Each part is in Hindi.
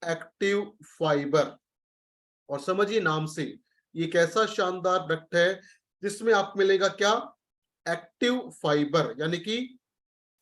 Active fibre. और समझिए नाम से ये कैसा शानदार डक्ट है जिसमें आप मिलेगा क्या, एक्टिव फाइबर यानी कि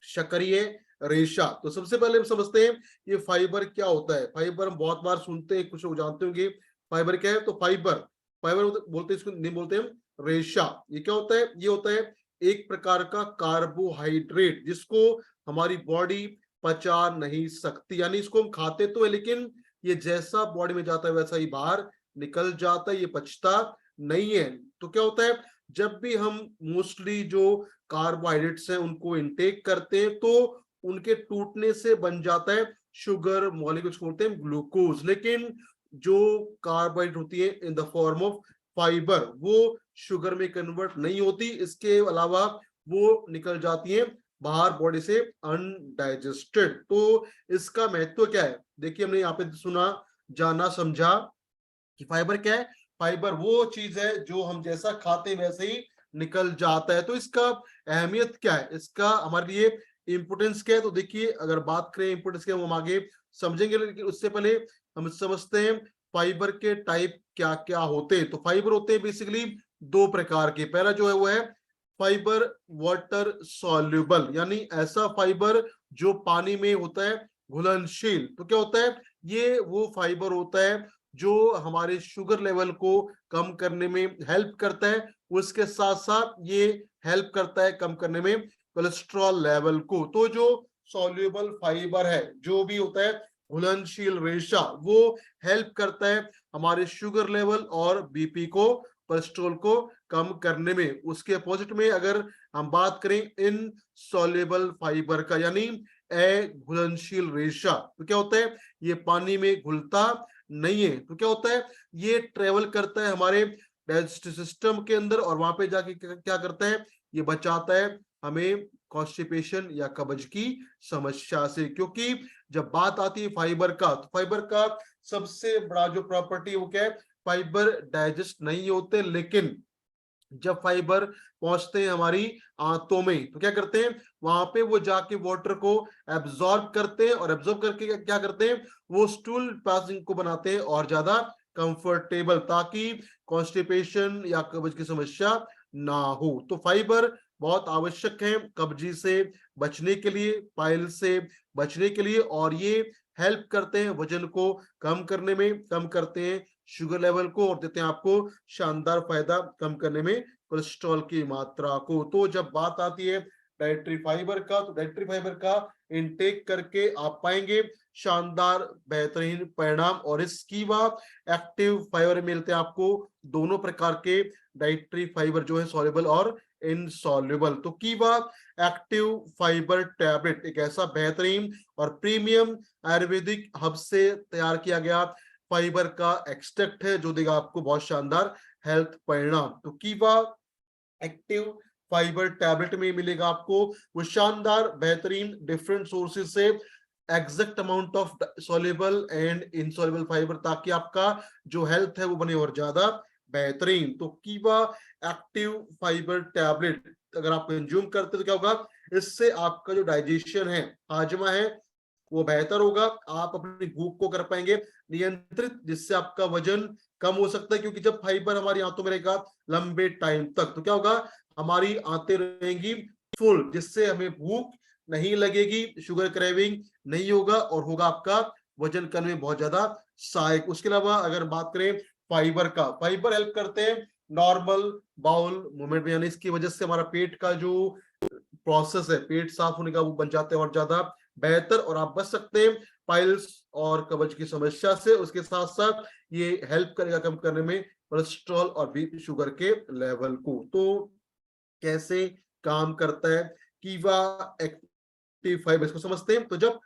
सक्रिय रेशा। तो सबसे पहले हम समझते हैं ये फाइबर क्या होता है। फाइबर हम बहुत बार सुनते हैं, कुछ लोग जानते होंगे फाइबर क्या है। तो फाइबर फाइबर बोलते हैं, इसको नहीं बोलते हम रेशा। ये क्या होता है, ये होता है एक प्रकार का कार्बोहाइड्रेट जिसको हमारी बॉडी पचा नहीं सकती। यानी इसको हम खाते तो है लेकिन ये जैसा बॉडी में जाता है वैसा ही बाहर निकल जाता है, ये पचता नहीं है। तो क्या होता है, जब भी हम मोस्टली जो कार्बोहाइड्रेट्स हैं उनको इनटेक करते हैं तो उनके टूटने से बन जाता है शुगर मॉलिक्यूल्स, बोलते हैं ग्लूकोज। लेकिन जो कार्बोहाइड्रेट होती है in the form of fibre वो शुगर में कन्वर्ट नहीं होती, इसके अलावा वो निकल जाती है बाहर बॉडी से अनडाइजेस्टेड। तो इसका महत्व क्या है, देखिए हमने यहाँ पे सुना, जाना, समझा कि फाइबर क्या है। फाइबर वो चीज है जो हम जैसा खाते हैं वैसे ही निकल जाता है। तो इसका अहमियत क्या है, इसका हमारे लिए इंपोर्टेंस क्या है। तो देखिए अगर बात करें इंपोर्टेंस के, हम आगे समझेंगे, लेकिन उससे पहले हम समझते हैं फाइबर के टाइप क्या क्या होते हैं। तो फाइबर होते हैं बेसिकली दो प्रकार के। पहला जो है वो है फाइबर वाटर सॉल्युबल, यानी ऐसा फाइबर जो पानी में होता है घुलनशील। तो क्या होता है, ये वो फाइबर होता है जो हमारे शुगर लेवल को कम करने में हेल्प करता है। उसके साथ साथ ये हेल्प करता है कम करने में कोलेस्ट्रॉल लेवल को। तो जो सॉल्युबल फाइबर है, जो भी होता है घुलनशील रेशा, वो हेल्प करता है हमारे शुगर लेवल और बीपी को, कोलेस्ट्रॉल को कम करने में। उसके अपोजिट में अगर हम बात करें इन सॉल्युबल फाइबर का, यानी अघुलनशील रेशा, तो क्या होता है, ये पानी में घुलता नहीं है। तो क्या होता है, ये ट्रेवल करता है हमारे डाइजेस्टिव सिस्टम के अंदर और वहां पे जाके क्या करता है, ये बचाता है हमें कॉन्स्टिपेशन या कब्ज की समस्या से। क्योंकि जब बात आती है फाइबर का, तो फाइबर का सबसे बड़ा जो प्रॉपर्टी है वो क्या है, फाइबर डाइजेस्ट नहीं होते, लेकिन जब फाइबर पहुंचते हैं हमारी आंतों में तो क्या करते हैं, वहां पे वो जाके वाटर को एब्जॉर्ब करते हैं और एब्जॉर्ब करके क्या करते हैं, वो स्टूल पासिंग को बनाते हैं और ज्यादा कंफर्टेबल, ताकि कॉन्स्टिपेशन या कब्ज की समस्या ना हो। तो फाइबर बहुत आवश्यक है कब्जी से बचने के लिए, पाइल से बचने के लिए, और ये हेल्प करते हैं वजन को कम करने में, कम करते हैं शुगर लेवल को, और देते हैं आपको शानदार फायदा कम करने में कोलेस्ट्रॉल की मात्रा को। तो जब बात आती है डाइटरी फाइबर का, तो डाइटरी फाइबर का इनटेक करके आप पाएंगे शानदार बेहतरीन परिणाम। और इसकी वह एक्टिव फाइबर मिलते हैं आपको दोनों प्रकार के डाइटरी फाइबर जो है सॉल्युबल और इनसॉल्युबल। तो कीवा एक्टिव फाइबर टैबलेट एक ऐसा बेहतरीन और प्रीमियम आयुर्वेदिक हब से तैयार किया गया फाइबर का एक्सट्रैक्ट है जो देगा आपको बहुत शानदार हेल्थ परिणाम। तो कीवा एक्टिव फाइबर टैबलेट में मिलेगा आपको वो शानदार बेहतरीन डिफरेंट सोर्सेज से exact amount of soluble and insoluble fibre, ताकि आपका जो हेल्थ है वो बने और ज्यादा बेहतरीन। तो कीवा एक्टिव फाइबर टैबलेट अगर आप कंज्यूम करते तो क्या होगा, इससे आपका जो डाइजेशन है, हाजमा है, वो बेहतर होगा। आप अपनी भूख को कर पाएंगे नियंत्रित, जिससे आपका वजन कम हो सकता है। क्योंकि जब फाइबर हमारी आंतों में रहेगा लंबे टाइम तक तो क्या होगा, हमारी आंतें रहेंगी फुल, जिससे हमें भूख नहीं लगेगी, शुगर क्रेविंग नहीं होगा, और होगा आपका वजन करने में बहुत ज्यादा सहायक। उसके अलावा अगर बात करें फाइबर का, फाइबर हेल्प करते हैं नॉर्मल बाउल मूवमेंट में, यानी इसकी वजह से हमारा पेट का जो प्रोसेस है पेट साफ होने का वो बन जाते हैं और ज्यादा बेहतर, और आप बच सकते हैं पाइल्स और कब्ज की समस्या से। उसके साथ साथ ये हेल्प करेगा कम करने में कोलेस्ट्रॉल और बीपी शुगर के लेवल को। तो कैसे काम करता है कीवा एक्टिव फाइबर, इसको समझते हैं। तो जब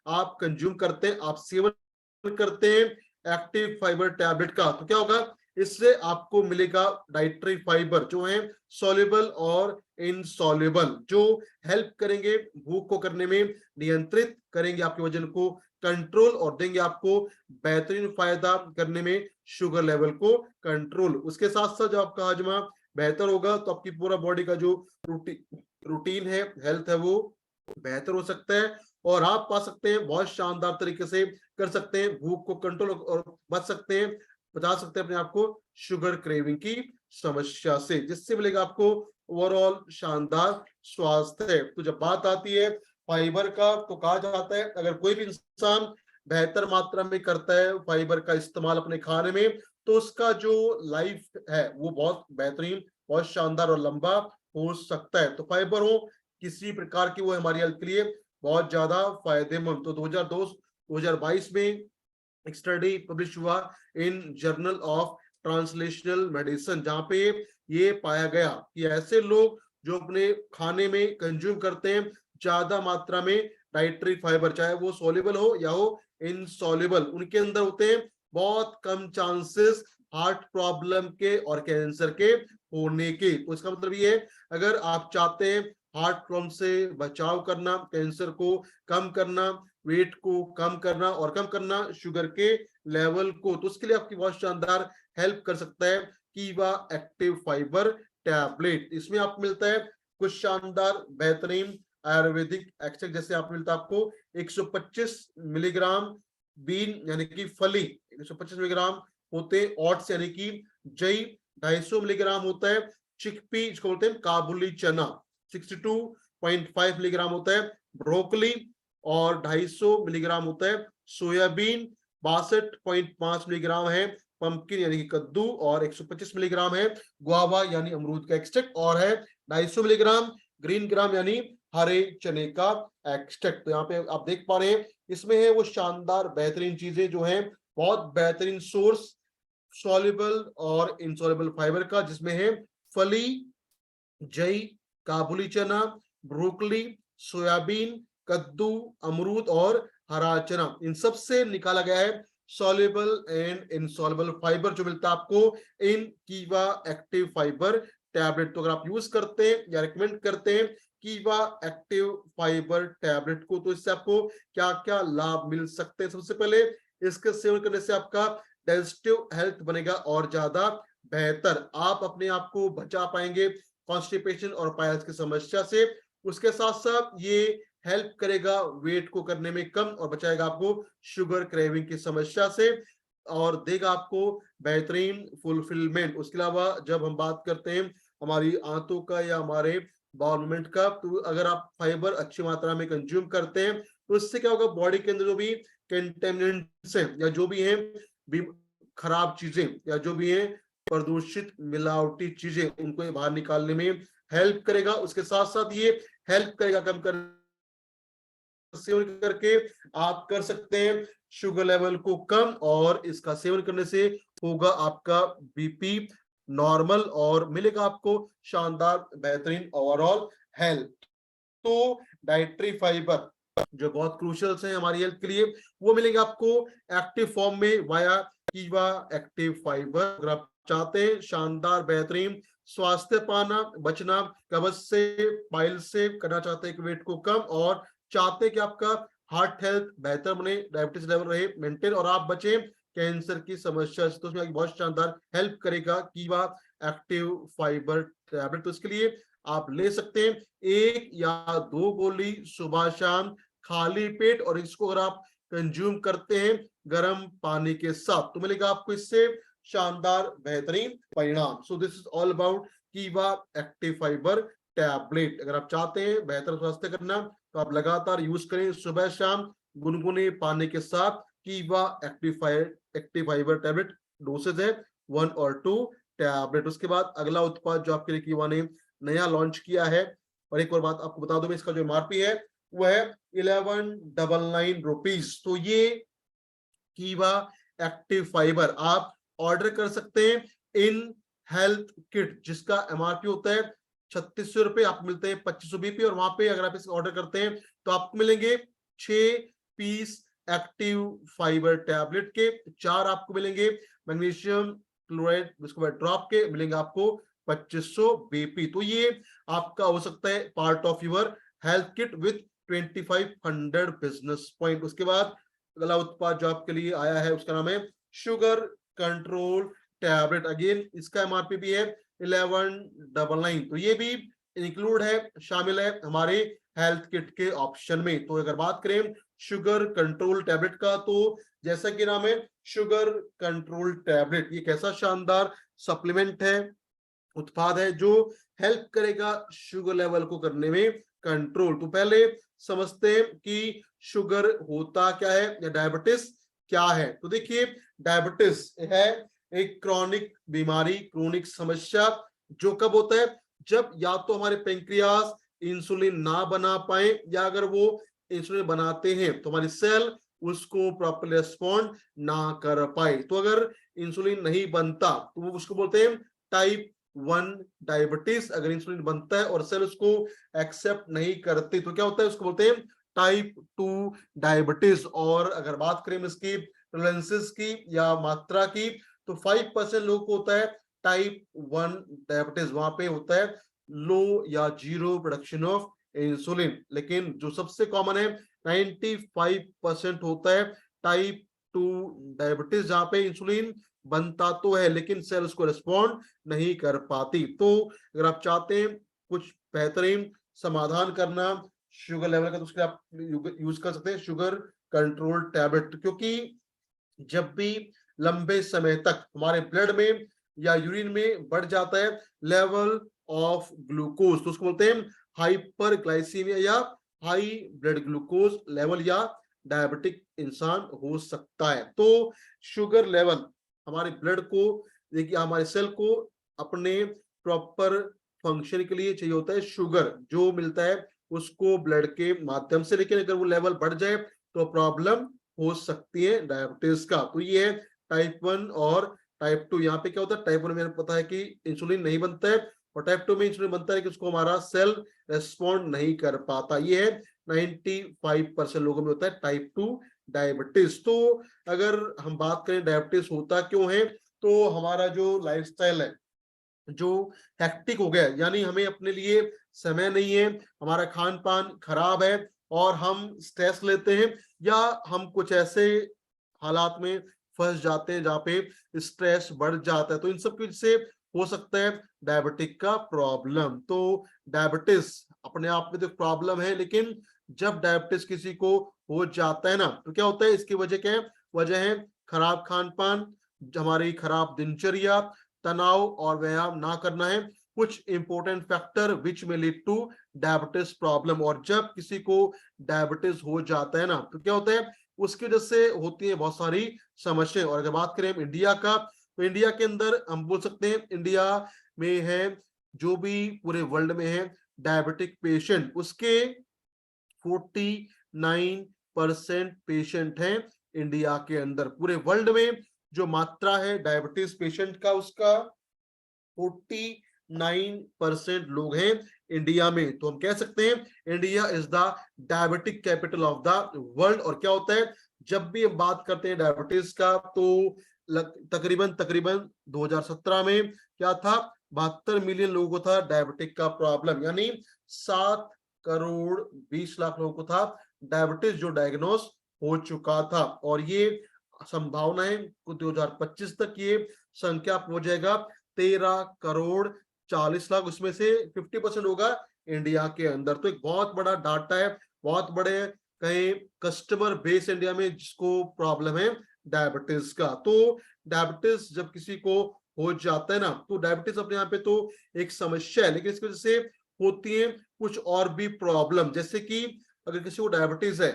आप कंज्यूम करते हैं, आप सेवन करते हैं एक्टिव फाइबर टैबलेट का, तो क्या होगा, इससे आपको मिलेगा डाइटरी फाइबर जो है सॉल्युबल और इनसॉल्युबल, जो हेल्प करेंगे भूख को करने में, नियंत्रित करेंगे आपके वजन को कंट्रोल, और देंगे आपको बेहतरीन फायदा करने में शुगर लेवल को कंट्रोल। उसके साथ साथ जब आपका हाजमा बेहतर होगा तो आपकी पूरा बॉडी का जो रूटीन है, हेल्थ है, वो बेहतर हो सकता है। और आप पा सकते हैं बहुत शानदार तरीके से, कर सकते हैं भूख को कंट्रोल और बच सकते हैं, बचा सकते हैं अपने आप को शुगर क्रेविंग की समस्या से, जिससे मिलेगा आपको ओवरऑल शानदार स्वास्थ्य है। तो जब बात आती है फाइबर का, तो कहा जाता है अगर कोई भी इंसान बेहतर मात्रा में करता है फाइबर का इस्तेमाल अपने खाने में, तो उसका जो लाइफ है वो बहुत बेहतरीन, बहुत शानदार और लंबा हो सकता है। तो फाइबर हो किसी प्रकार की, वो हमारी हेल्थ के लिए बहुत ज्यादा फायदेमंद। तो 2022 में एक स्टडी पब्लिश हुआ इन जर्नल ऑफ ट्रांसलेशनल मेडिसिन, जहां पे ये पाया गया कि ऐसे लोग जो अपने खाने में कंज्यूम करते हैं ज्यादा मात्रा में डाइटरी फाइबर, चाहे वो सोल्यूबल हो या हो इनसॉल्युबल, उनके अंदर होते हैं बहुत कम चांसेस हार्ट प्रॉब्लम के और कैंसर के होने के। तो इसका मतलब ये है अगर आप चाहते हैं हार्ट प्रॉब्लम से बचाव करना, कैंसर को कम करना, वेट को कम करना और कम करना शुगर के लेवल को, तो उसके लिए आपकी बहुत शानदार हेल्प कर सकता है कीवा एक्टिव फाइबर टैबलेट। इसमें आपको मिलता है कुछ शानदार बेहतरीन आयुर्वेदिक एक्सट्रैक्ट, जैसे आप मिलता है आपको 125 मिलीग्राम बीन यानी कि फली, 125 मिलीग्राम होते हैं ओट्स यानी कि जई, 250 मिलीग्राम होता है चिकपी जिसको बोलते हैं काबुली चना, 62.5 मिलीग्राम होता है ब्रोकली, और 250 मिलीग्राम होता है सोयाबीन, 62.5 मिलीग्राम है पंपकिन यानी कि कद्दू, और 125 मिलीग्राम है गुआवा यानी अमरूद का एक्सट्रैक्ट, और है 250 मिलीग्राम ग्रीन ग्राम यानी हरे चने का एक्सट्रैक्ट। तो यहाँ पे आप देख पा रहे हैं इसमें है वो शानदार बेहतरीन चीजें जो हैं, बहुत बेहतरीन सोर्स सॉल्युबल और इनसॉल्युबल फाइबर का, जिसमें है फली, जई, काबुली चना, ब्रोकली, सोयाबीन, कद्दू, अमरूद और हरा चना, इन सब से निकाला गया है सॉल्युबल एंड इनसॉल्युबल फाइबर, जो मिलता है आपको इन कीवा एक्टिव फाइबर टैबलेट। तो अगर आप यूज करते हैं या रिकमेंड करते हैं कीवा एक्टिव फाइबर टैबलेट को, तो इससे आपको क्या क्या लाभ मिल सकते हैं? सबसे पहले इसके सेवन करने से आपका डाइजेस्टिव हेल्थ बनेगा और ज्यादा बेहतर, आप अपने आप को बचा पाएंगे कॉन्स्टिपेशन और पायल्स की समस्या से। उसके साथ साथ ये हेल्प करेगा वेट को करने में कम और बचाएगा आपको शुगर क्रेविंग की समस्या से, और देगा आपको बेहतरीन फुलफिलमेंट। उसके अलावा जब हम बात करते हैं हमारी आंतों का या हमारे बाउल मूवमेंट का, तो अगर आप फाइबर अच्छी मात्रा में कंज्यूम करते हैं तो इससे क्या होगा, बॉडी के अंदर जो भी कंटेमिनेंट्स हैं या जो भी हैं खराब चीजें या जो भी है प्रदूषित मिलावटी चीजें, उनको ये बाहर निकालने में हेल्प करेगा। उसके साथ साथ ये हेल्प करेगा कम कर सेवन करके आप कर सकते हैं शुगर लेवल को कम, और इसका सेवन करने से होगा आपका बीपी नॉर्मल और मिलेगा आपको शानदार बेहतरीन ओवरऑल हेल्थ। तो डाइटरी फाइबर जो बहुत क्रूशियल है हमारी हेल्थ के लिए, वो मिलेगा आपको एक्टिव फॉर्म में वाया कीवा एक्टिव फाइबर। अगर आप चाहते हैं शानदार बेहतरीन स्वास्थ्य पाना, बचना कब्ज से, पाइल से, करना चाहते हैं कि वेट को कम, और चाहते हैं कि आपका हार्ट हेल्थ बेहतर बने, डायबिटीज लेवल रहे मेंटेन और आप बचे कैंसर की समस्या से, तो उसमें बहुत शानदार हेल्प करेगा कीवा एक्टिव फाइबर टैबलेट। तो इसके लिए आप ले सकते हैं 1 या 2 गोली सुबह शाम खाली पेट, और इसको अगर आप कंज्यूम करते हैं गर्म पानी के साथ, तो मिलेगा आपको इससे शानदार बेहतरीन परिणाम। So this is all about कीवा एक्टिव फाइबर टैबलेट। अगर आप चाहते हैं बेहतर स्वास्थ्य करना, तो आप लगातार यूज करें सुबह शाम गुनगुने पानी के साथ कीवा एक्टिव फाइबर टैबलेट। डोसेज है 1 और 2 टैबलेट। उसके बाद अगला उत्पाद जो आपके लिए कीवा ने नया लॉन्च किया है, और एक और बात आपको बता दूं, इसका जो एमआरपी है वो है 1199 रुपीज। तो ये कीवा एक्टिव फाइबर आप ऑर्डर कर सकते हैं इन हेल्थ किट, जिसका एमआरपी होता है 3600 रुपए, आप मिलते हैं 2500 बीपी, और वहां पे अगर आप इसको ऑर्डर करते हैं तो आपको मिलेंगे 6 पीस एक्टिव फाइबर टैबलेट के, 4 आपको मिलेंगे मैग्नीशियम क्लोराइड बिस्कुट ड्रॉप के, मिलेंगे आपको 2500 बीपी। तो ये आपका हो सकता है part of your health kit with 2500 business point. उसके बाद अगला उत्पाद जो आपके लिए आया है उसका नाम है शुगर कंट्रोल टैबलेट। अगेन इसका एमआरपी भी है 1199। तो ये भी इंक्लूड है, शामिल है हमारे हेल्थ किट के ऑप्शन में। तो अगर बात करें शुगर कंट्रोल टैबलेट का, तो जैसा कि नाम है शुगर कंट्रोल टैबलेट, ये कैसा शानदार सप्लीमेंट है, उत्पाद है जो हेल्प करेगा शुगर लेवल को करने में कंट्रोल। तो पहले समझते हैं कि शुगर होता क्या है या डायबिटीज क्या है। तो देखिए डायबिटीज है एक क्रॉनिक बीमारी, क्रोनिक समस्या, जो कब होता है, जब या तो हमारे पेंक्रियास इंसुलिन ना बना पाए, या अगर वो इंसुलिन बनाते हैं तो हमारी सेल उसको प्रॉपरली रिस्पॉन्ड ना कर पाए। तो अगर इंसुलिन नहीं बनता तो वो उसको बोलते हैं टाइप 1 डायबिटीज। अगर इंसुलिन बनता है और सेल उसको एक्सेप्ट नहीं करती तो क्या होता है, उसको बोलते हैं टाइप 2 डायबिटीज। और अगर बात करें इसकी टॉलरेंसेस की या मात्रा की, तो 5% लोग को होता है टाइप 1 डायबिटीज, वहां पे होता है लो या जीरो प्रोडक्शन ऑफ इंसुलिन। लेकिन जो सबसे कॉमन है 95% होता है टाइप 2 डायबिटीज, जहां पे इंसुलिन बनता तो है लेकिन सेल उसको रिस्पॉन्ड नहीं कर पाती। तो अगर आप चाहते हैं कुछ बेहतरीन समाधान करना शुगर लेवल का, तो उसके लिए आप यूज कर सकते हैं शुगर कंट्रोल टैबलेट। क्योंकि जब भी लंबे समय तक हमारे ब्लड में या यूरिन में बढ़ जाता है लेवल ऑफ ग्लूकोज, तो उसको बोलते हैं हाइपर ग्लाइसीमिया या हाई ब्लड ग्लूकोज लेवल, या डायबिटिक इंसान हो सकता है। तो शुगर लेवल हमारे ब्लड को, देखिए हमारे सेल को अपने प्रॉपर फंक्शन के लिए चाहिए होता है शुगर, जो मिलता है उसको ब्लड के माध्यम से। लेकिन अगर वो लेवल बढ़ जाए तो प्रॉब्लम हो सकती है डायबिटीज का। तो ये है टाइप 1 और टाइप 2। यहाँ पे क्या होता है, टाइप 1 में पता है कि इंसुलिन नहीं बनता है, और टाइप 2 में इंसुलिन बनता है कि उसको हमारा सेल रेस्पॉन्ड नहीं कर पाता। ये है 95% लोगों में होता है टाइप 2 डायबिटीज। तो अगर हम बात करें डायबिटीज होता क्यों है, तो हमारा जो लाइफस्टाइल है जो हेक्टिक हो गया है, यानी हमें अपने लिए समय नहीं है, हमारा खान पान खराब है, और हम स्ट्रेस लेते हैं, या हम कुछ ऐसे हालात में फंस जाते हैं जहाँ पे स्ट्रेस बढ़ जाता है, तो इन सब की वजह से हो सकता है डायबिटिक का प्रॉब्लम। तो डायबिटीज अपने आप में तो प्रॉब्लम है, लेकिन जब डायबिटीज किसी को हो जाता है ना, तो क्या होता है, इसकी वजह क्या है, वजह है खराब खान पान, हमारी खराब दिनचर्या, तनाव और व्यायाम ना करना है कुछ इंपॉर्टेंट फैक्टर विच में लीड टू डायबिटीज प्रॉब्लम। और जब किसी को डायबिटीज हो जाता है ना, तो क्या होता है, उसकी वजह से होती है बहुत सारी समस्याएं। और अगर बात करें इंडिया का, तो इंडिया के अंदर हम बोल सकते हैं इंडिया में है, जो भी पूरे वर्ल्ड में है डायबिटिक पेशेंट, उसके 49% पेशेंट हैं इंडिया के अंदर। पूरे वर्ल्ड में जो मात्रा है डायबिटीज पेशेंट का, उसका 49% लोग हैं इंडिया में। तो हम कह सकते हैं India is the diabetic capital of the world. और क्या होता है, जब भी हम बात करते हैं डायबिटीज का, तो तकरीबन तकरीबन 2017 में क्या था, 72 मिलियन लोगों को था डायबिटिक का प्रॉब्लम, यानी 7 करोड़ 20 लाख लोगों को था डायबिटीज जो डायग्नोस हो चुका था। और ये संभावना है 2025 तक ये संख्या पहुंच जाएगा 13 करोड़ 40 लाख, उसमें से 50% होगा इंडिया के अंदर। तो एक बहुत बड़ा डाटा है, बहुत बड़े कहीं कस्टमर बेस इंडिया में जिसको प्रॉब्लम है डायबिटीज का। तो डायबिटीज जब किसी को हो जाता है ना, तो डायबिटीज अपने यहाँ पे तो एक समस्या है, लेकिन इसकी वजह से होती है कुछ और भी प्रॉब्लम। जैसे कि अगर किसी को डायबिटीज है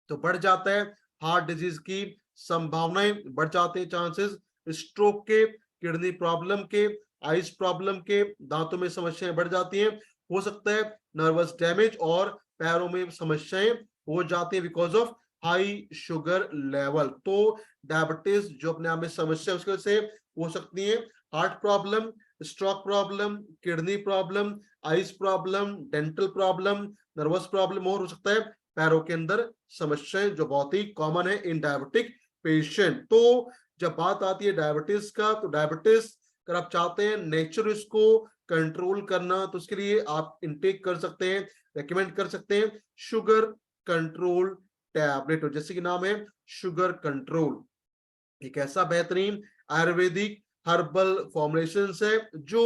तो बढ़ जाता है हार्ट डिजीज की संभावनाएं, बढ़ जाते हैं चांसेस स्ट्रोक के, किडनी प्रॉब्लम के, आइज प्रॉब्लम के, दांतों में समस्याएं बढ़ जाती हैं, हो सकता है नर्वस डैमेज और पैरों में समस्याएं हो जाती हैं because of high sugar level. तो डायबिटीज जो अपने आप में समस्या है, उसकी वजह से हो सकती है heart problem, stroke problem, kidney problem, eyes problem, dental problem, nervous problem, और हो सकता है पैरों के अंदर समस्याएं, जो बहुत ही कॉमन है इन डायबिटिक पेशेंट। तो जब बात आती है डायबिटीज का, तो डायबिटीज अगर आप चाहते हैं नेचर इसको कंट्रोल करना, तो उसके लिए आप इनटेक कर सकते हैं, रेकमेंड कर सकते हैं शुगर कंट्रोल टैबलेट। और जैसे कि नाम है शुगर कंट्रोल, एक ऐसा बेहतरीन आयुर्वेदिक हर्बल फॉर्मुलेशंस है जो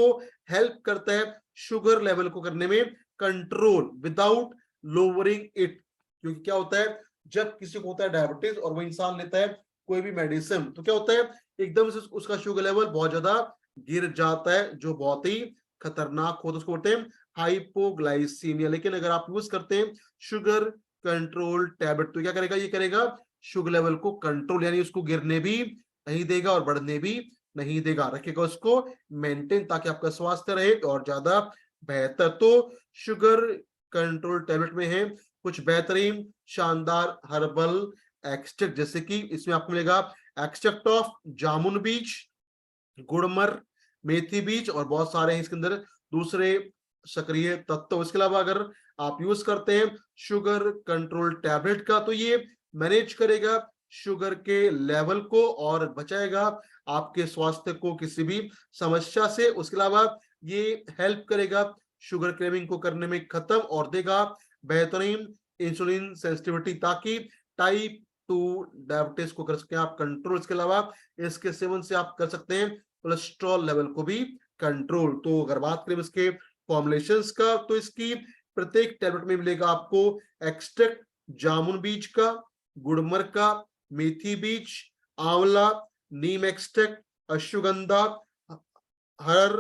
हेल्प करता है शुगर लेवल को करने में कंट्रोल विदाउट लोअरिंग इट। क्योंकि क्या होता है जब किसी को होता है डायबिटीज और वो इंसान लेता है कोई भी मेडिसिन, तो क्या होता है एकदम से उसका शुगर लेवल बहुत ज्यादा गिर जाता है, जो बहुत ही खतरनाक होता है, उसको बोलते हैं हाइपोग्लाइसीमिया। लेकिन अगर आप यूज करते हैं शुगर कंट्रोल टैबलेट तो क्या करेगा, ये करेगा शुगर लेवल को कंट्रोल, यानी उसको गिरने भी नहीं देगा और बढ़ने भी नहीं देगा, रखेगा उसको मेंटेन, ताकि आपका स्वास्थ्य रहे और ज्यादा बेहतर। तो शुगर कंट्रोल टैबलेट में है कुछ बेहतरीन शानदार हर्बल एक्सट्रैक्ट, जैसे कि इसमें आपको मिलेगा एक्सट्रैक्ट ऑफ जामुन बीज, गुड़मर, मेथी बीज और बहुत सारे हैं इसके अंदर दूसरे सक्रिय तत्व। इसके अलावा अगर आप यूज करते हैं शुगर कंट्रोल टैबलेट का तो ये मैनेज करेगा शुगर के लेवल को और बचाएगा आपके स्वास्थ्य को किसी भी समस्या से। उसके अलावा ये हेल्प करेगा शुगर क्रेविंग को करने में खत्म और देगा बेहतरीन इंसुलिन सेंसिटिविटी, ताकि टाइप 2 डायबिटीज को कर सकते हैं आप कंट्रोल। इसके अलावा इसके सेवन से आप कर सकते हैं कोलेस्ट्रॉल लेवल को भी कंट्रोल। तो अगर बात करें इसके फॉर्मुलेशंस का तो इसकी प्रत्येक टैबलेट में मिलेगा आपको एक्सट्रैक्ट जामुन बीज का, गुड़मर का, मेथी बीज, आंवला, नीम एक्सट्रैक्ट, अश्वगंधा, हर,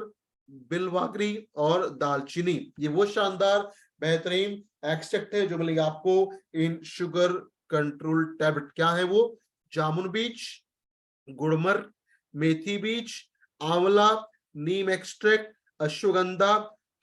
बिलवागरी और दालचीनी। ये वो शानदार बेहतरीन एक्सट्रैक्ट है जो मिलेगा आपको इन शुगर कंट्रोल टैबलेट। क्या है वो, जामुन बीज, गुड़मर, मेथी बीज, आंवला, नीम एक्सट्रैक्ट, अश्वगंधा,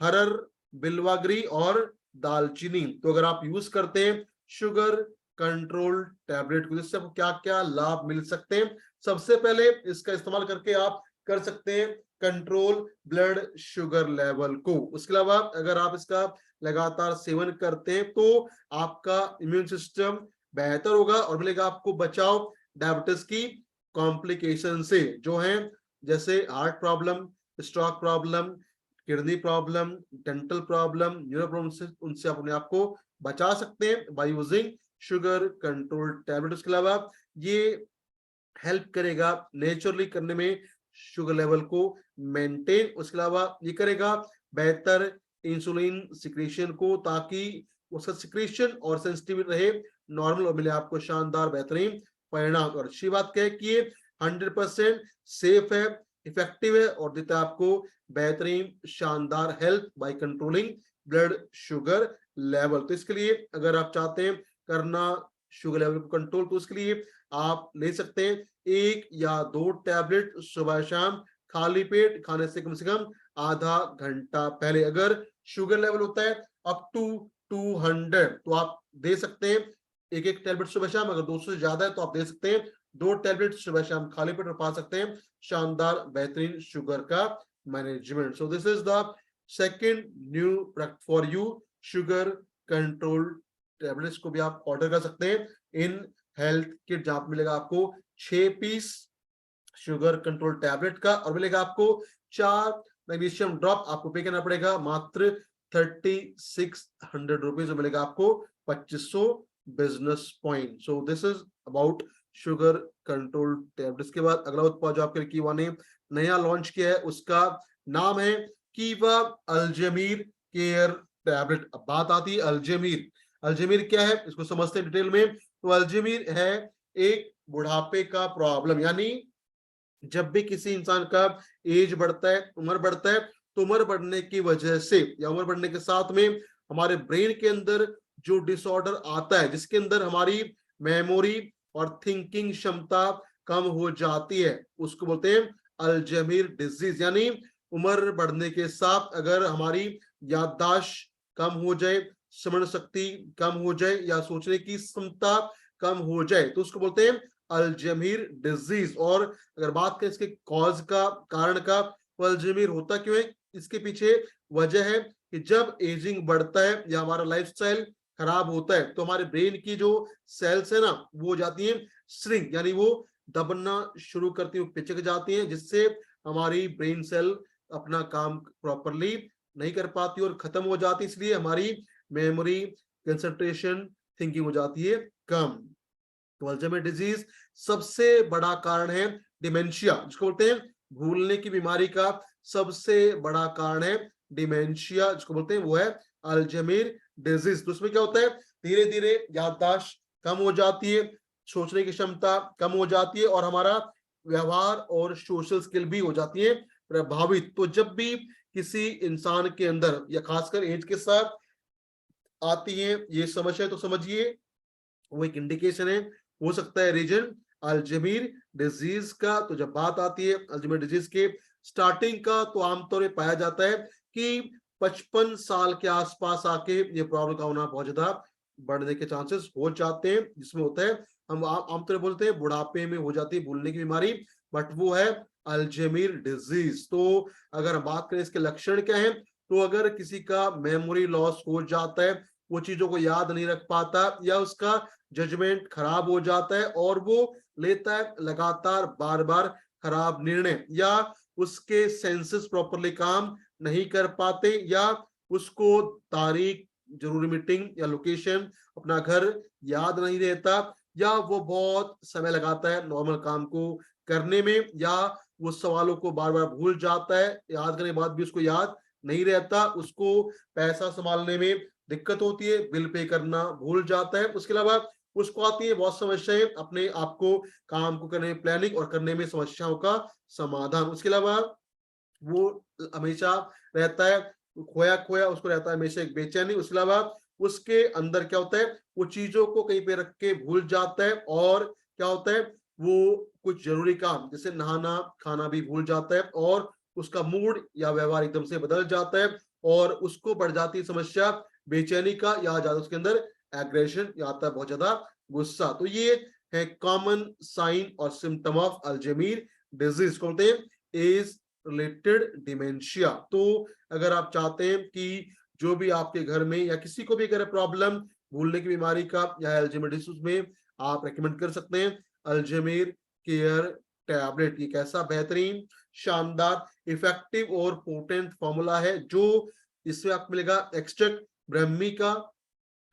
हरर, बिलवागरी और दालचीनी। तो अगर आप यूज करते हैं शुगर कंट्रोल टैबलेट को, जिससे आपको क्या क्या लाभ मिल सकते हैं। सबसे पहले इसका इस्तेमाल करके आप कर सकते हैं कंट्रोल ब्लड शुगर लेवल को। उसके अलावा अगर आप इसका लगातार सेवन करते हैं तो आपका इम्यून सिस्टम बेहतर होगा और मिलेगा आपको बचाव डायबिटीज की कॉम्प्लिकेशन से, जो है जैसे heart problem, stroke problem, kidney problem, dental problem, neuro problem से उनसे अपने आप को बचा सकते हैं by using sugar control tablet. उसके अलावा ये हेल्प करेगा नेचुरली करने में शुगर लेवल को मेंटेन। उसके अलावा ये करेगा बेहतर इंसुलिन सिक्रीशन को, ताकि उसका सिक्रीशन और सेंसिटिविटी रहे नॉर्मल और मिले आपको शानदार बेहतरीन परिणाम। और अच्छी बात क्या है कि ये 100% सेफ है, इफेक्टिव है और देता है आपको बेहतरीन शानदार health by controlling blood sugar level. तो इसके लिए अगर आप चाहते हैं करना शुगर लेवल को कंट्रोल तो उसके लिए आप ले सकते हैं 1 या 2 टैबलेट सुबह शाम खाली पेट, खाने से कम आधा घंटा पहले। अगर शुगर लेवल होता है अप टू 200 तो आप दे सकते हैं एक एक टैबलेट सुबह शाम। अगर 200 से ज्यादा है तो आप दे सकते हैं 2 टैबलेट सुबह शाम खाली पेट और पा सकते हैं शानदार बेहतरीन शुगर का management. So this is the second new product for you, sugar control tablets को भी आप ऑर्डर कर सकते हैं इन हेल्थ किट, जहां पे मिलेगा आपको 6 पीस शुगर कंट्रोल टैबलेट का और मिलेगा आपको 4 मैग्नीशियम ड्रॉप। आपको पे करना पड़ेगा मात्र 3600 रुपीज, मिलेगा आपको 2500 business point. So this is about sugar control tablets. के बाद अगला उत्पाद जो आपके कीवा ने नया लॉन्च किया है उसका नाम है कीवा अल्जेमीर केयर टैबलेट। अब बात आती है अल्जेमीर, अल्जेमीर क्या है इसको समझते हैं डिटेल में। तो अल्जेमीर है एक बुढ़ापे का प्रॉब्लम, यानी जब भी किसी इंसान का एज बढ़ता है, उम्र बढ़ता है, तो उम्र बढ़ने की वजह से या उम्र बढ़ने के साथ में हमारे ब्रेन के अंदर जो डिसऑर्डर आता है, जिसके अंदर हमारी मेमोरी और थिंकिंग क्षमता कम हो जाती है, उसको बोलते हैं अल्जाइमर डिजीज। यानी उम्र बढ़ने के साथ अगर हमारी याददाश्त कम हो जाए, स्मरण शक्ति कम हो जाए या सोचने की क्षमता कम हो जाए तो उसको बोलते हैं अल्जाइमर डिजीज। और अगर बात करें इसके कॉज का, कारण का, तो अल्जाइमर होता क्यों है, इसके पीछे वजह है कि जब एजिंग बढ़ता है या हमारा लाइफस्टाइल खराब होता है तो हमारे ब्रेन की जो सेल्स है ना वो हो जाती हैं श्रिंक, यानी वो दबना शुरू करती है, पिचक जाती है, जिससे हमारी ब्रेन सेल अपना काम प्रॉपरली नहीं कर पाती और खत्म हो जाती, इसलिए हमारी मेमोरी, कंसंट्रेशन, थिंकिंग हो जाती है कम। तो अल्जाइमर डिजीज सबसे बड़ा कारण है डिमेंशिया, जिसको बोलते हैं भूलने की बीमारी का सबसे बड़ा कारण है डिमेंशिया, जिसको बोलते हैं वो है अल्जाइमर डिजीज। तो उसमें क्या होता है, धीरे धीरे याददाश्त कम हो जाती है, सोचने की क्षमता कम हो जाती है और हमारा व्यवहार और सोशल स्किल भी हो जाती है प्रभावित। तो जब भी किसी इंसान के अंदर या खासकर एज के साथ आती है ये समस्या, तो समझिए वो एक इंडिकेशन है, हो सकता है रीजन अल्जाइमर डिजीज का। तो जब बात आती है अल्जाइमर डिजीज के स्टार्टिंग का, तो आमतौर पर पाया जाता है कि 55 साल के आसपास आके ये प्रॉब्लम का होना बहुत ज्यादा बढ़ने के चांसेस हो जाते हैं, जिसमें होता है हम आमतौर पर बोलते हैं बुढ़ापे में हो जाती है भूलने की बीमारी, बट वो है अल्जाइमर डिजीज। तो अगर हम बात करें इसके लक्षण क्या है, तो अगर किसी का मेमोरी लॉस हो जाता है, वो चीजों को याद नहीं रख पाता, या उसका जजमेंट खराब हो जाता है और वो लेता है लगातार बार बार खराब निर्णय, या उसके सेंसेस प्रॉपरली काम नहीं कर पाते, या उसको तारीख, जरूरी मीटिंग या लोकेशन, अपना घर याद नहीं रहता, या वो बहुत समय लगाता है नॉर्मल काम को करने में, या वो सवालों को बार बार भूल जाता है, याद करने के बाद भी उसको याद नहीं रहता, उसको पैसा संभालने में दिक्कत होती है, बिल पे करना भूल जाता है, उसके अलावा उसको आती है बहुत समस्याएं अपने आप को काम को करने में, प्लानिंग और करने में समस्याओं का समाधान। उसके अलावा वो हमेशा रहता है खोया खोया, उसको रहता है हमेशा एक बेचैनी। उसके अलावा उसके अंदर क्या होता है, वो चीजों को कहीं पे रख के भूल जाता है, और क्या होता है वो कुछ जरूरी काम जैसे नहाना खाना भी भूल जाता है, और उसका मूड या व्यवहार एकदम से बदल जाता है, और उसको बढ़ जाती है समस्या बेचैनी का, या ज्यादा उसके अंदर एग्रेशन या आता है बहुत ज्यादा गुस्सा। तो ये है कॉमन साइन और सिम्टम ऑफ अल्जाइमर डिजीज, बोलते हैं एज रिलेटेड डिमेंशिया। तो अगर आप चाहते हैं कि जो भी आपके घर में या किसी को भी अगर प्रॉब्लम भूलने की बीमारी का या अल्जाइमर डिजीज में, आप रेकमेंड कर सकते हैं अल्जाइमर केयर टैबलेट। ये कैसा बेहतरीन, शानदार, इफेक्टिव और पोटेंट फॉर्मूला है, जो इसमें आपको मिलेगा एक्सट्रैक्ट ब्रह्मी का,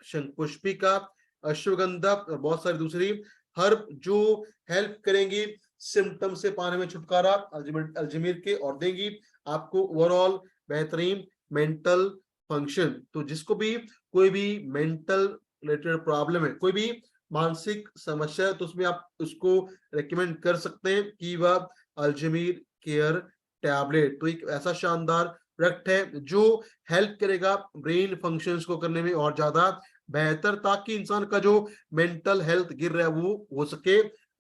शंखपुष्पी का, अश्वगंधा और बहुत सारी दूसरी हर्ब जो हेल्प करेंगी सिम्टम से पाने में छुटकारा अल्जाइमर के, और देंगी आपको ओवरऑल बेहतरीन मेंटल फंक्शन। तो जिसको भी कोई भी मेंटल रिलेटेड प्रॉब्लम है, कोई भी मानसिक समस्या है, तो उसमें आप उसको रेकमेंड कर सकते हैं कि वह अल्जाइमर केयर टैबलेट। तो एक ऐसा शानदार प्रोडक्ट है जो हेल्प करेगा ब्रेन फंक्शंस को करने में और ज्यादा बेहतर, ताकि इंसान का जो मेंटल हेल्थ गिर रहा है वो हो सके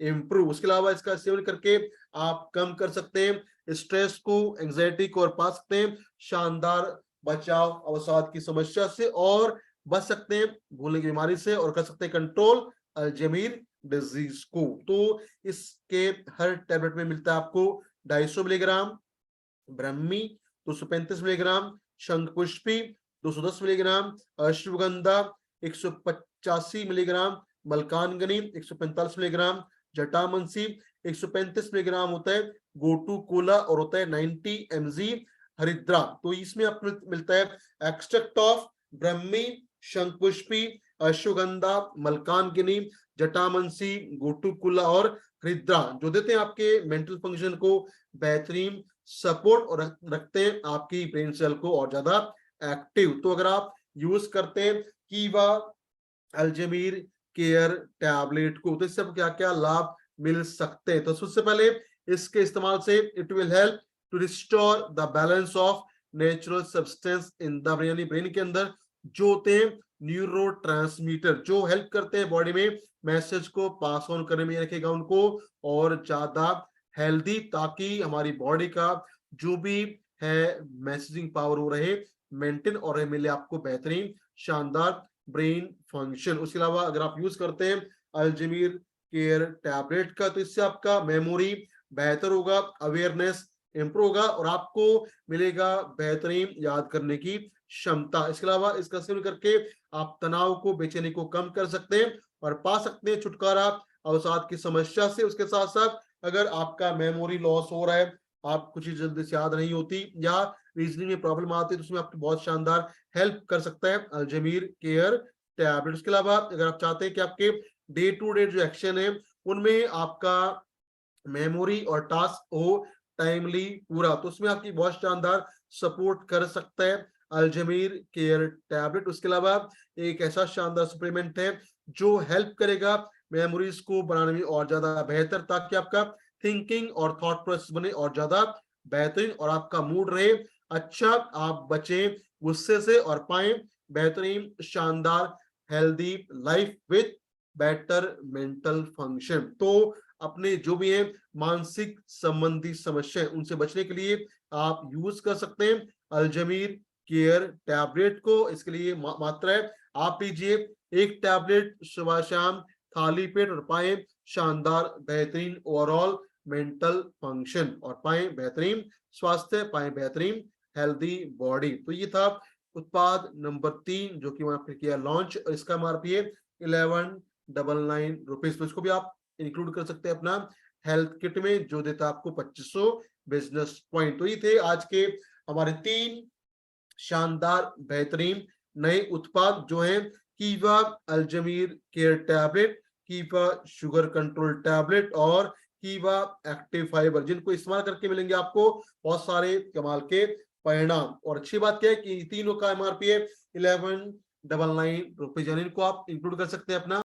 इम्प्रूव। उसके अलावा इसका सेवन करके आप कम कर सकते हैं स्ट्रेस को, एंजाइटी को, और पा सकते हैं शानदार बचाव अवसाद की समस्या से, और बच सकते हैं भूलने की बीमारी से, और कर सकते हैं कंट्रोल अल्जाइमर डिजीज को। तो इसके हर टैबलेट में मिलता है आपको 250 milligram brahmi, 235 milligram shankhpushpi, 210 milligram ashwagandha, 185 milligram malkangni, 145 milligram jatamansi, 135 milligram होता है गोटू कोला, और होता है 90 mg हरिद्रा। तो इसमें आपको मिलता है एक्सट्रैक्ट ऑफ ब्रह्मी, शंखपुष्पी, अश्वगंधा, मलकानगिनी, जटामंसी, गोटुकुला और हरिद्रा, जो देते हैं आपके मेंटल फंक्शन को बेहतरीन सपोर्ट, और रखते हैं आपकी ब्रेन सेल को और ज्यादा एक्टिव। तो अगर आप यूज करते हैं कीवा अल्जाइमर केयर टैबलेट को, तो इससे आपको क्या क्या लाभ मिल सकते हैं। तो सबसे पहले इसके इस्तेमाल से it will help to restore the balance of natural substance in the brain, यानी ब्रेन के अंदर जो होते हैं न्यूरोट्रांसमीटर जो हेल्प करते हैं बॉडी में मैसेज को पास ऑन करने में, रखेगा उनको और ज्यादा हेल्दी, ताकि हमारी बॉडी का जो भी है मैसेजिंग पावर हो रहे मेंटेन, और मिले आपको बेहतरीन शानदार ब्रेन फंक्शन। उसके अलावा अगर आप यूज करते हैं अल्जाइमर केयर टैबलेट का, तो इससे आपका मेमोरी बेहतर होगा, अवेयरनेस इंप्रूव होगा, और आपको मिलेगा बेहतरीन याद करने की क्षमता। इसके अलावा इसका सेवन करके आप तनाव को, बेचैनी को कम कर सकते हैं और पा सकते हैं छुटकारा अवसाद की समस्या से। उसके साथ साथ अगर आपका मेमोरी लॉस हो रहा है, आप कुछ चीज जल्दी से याद नहीं होती, या रीजनिंग में प्रॉब्लम आती है, तो उसमें आपको बहुत शानदार हेल्प कर सकता है अल्जाइमर केयर टैबलेट। उसके अलावा अगर आप चाहते हैं कि आपके डे टू डे जो एक्शन है उनमें आपका मेमोरी और टास्क हो टाइमली पूरा, तो उसमें आपकी बहुत शानदार सपोर्ट कर सकता है अल्जमीर केयर टैबलेट। उसके अलावा एक ऐसा शानदार सप्लीमेंट है जो हेल्प करेगा मेमोरीज को बनाने में और ज्यादा बेहतर, ताकि आपका थिंकिंग और थॉट प्रोसेस बने और ज्यादा बेहतरीन और आपका मूड रहे अच्छा, आप बचें गुस्से से और पाए बेहतरीन शानदार healthy life with better mental function. तो अपने जो भी है मानसिक संबंधी समस्या उनसे बचने के लिए आप यूज कर सकते हैं अल्जमीर केयर टैबलेट को। इसके लिए मात्रा है आप लीजिए एक टैबलेट सुबह शाम खाली पेट और पाए शानदार बेहतरीन ओवरऑल मेंटल फंक्शन और पाए बेहतरीन स्वास्थ्य, पाए बेहतरीन हेल्दी बॉडी। तो ये था उत्पाद नंबर 3 जो कि वहां पे किया लॉन्च, और इसका एमआरपी है 1199 रुपीज। तो इसको भी आप इंक्लूड कर सकते हैं अपना हेल्थ किट में, जो देता है आपको 2500 बिजनेस पॉइंट। तो ये थे आज के हमारे 3 शानदार बेहतरीन नए उत्पाद जो हैं कीवा अल्जमीर केयर टैबलेट, कीवा शुगर कंट्रोल टैबलेट और कीवा एक्टिव फाइबर, जिनको इस्तेमाल करके मिलेंगे आपको बहुत सारे कमाल के परिणाम। और अच्छी बात क्या है कि तीनों का एमआरपी है 1199 रुपीज, यानी इनको आप इंक्लूड कर सकते हैं अपना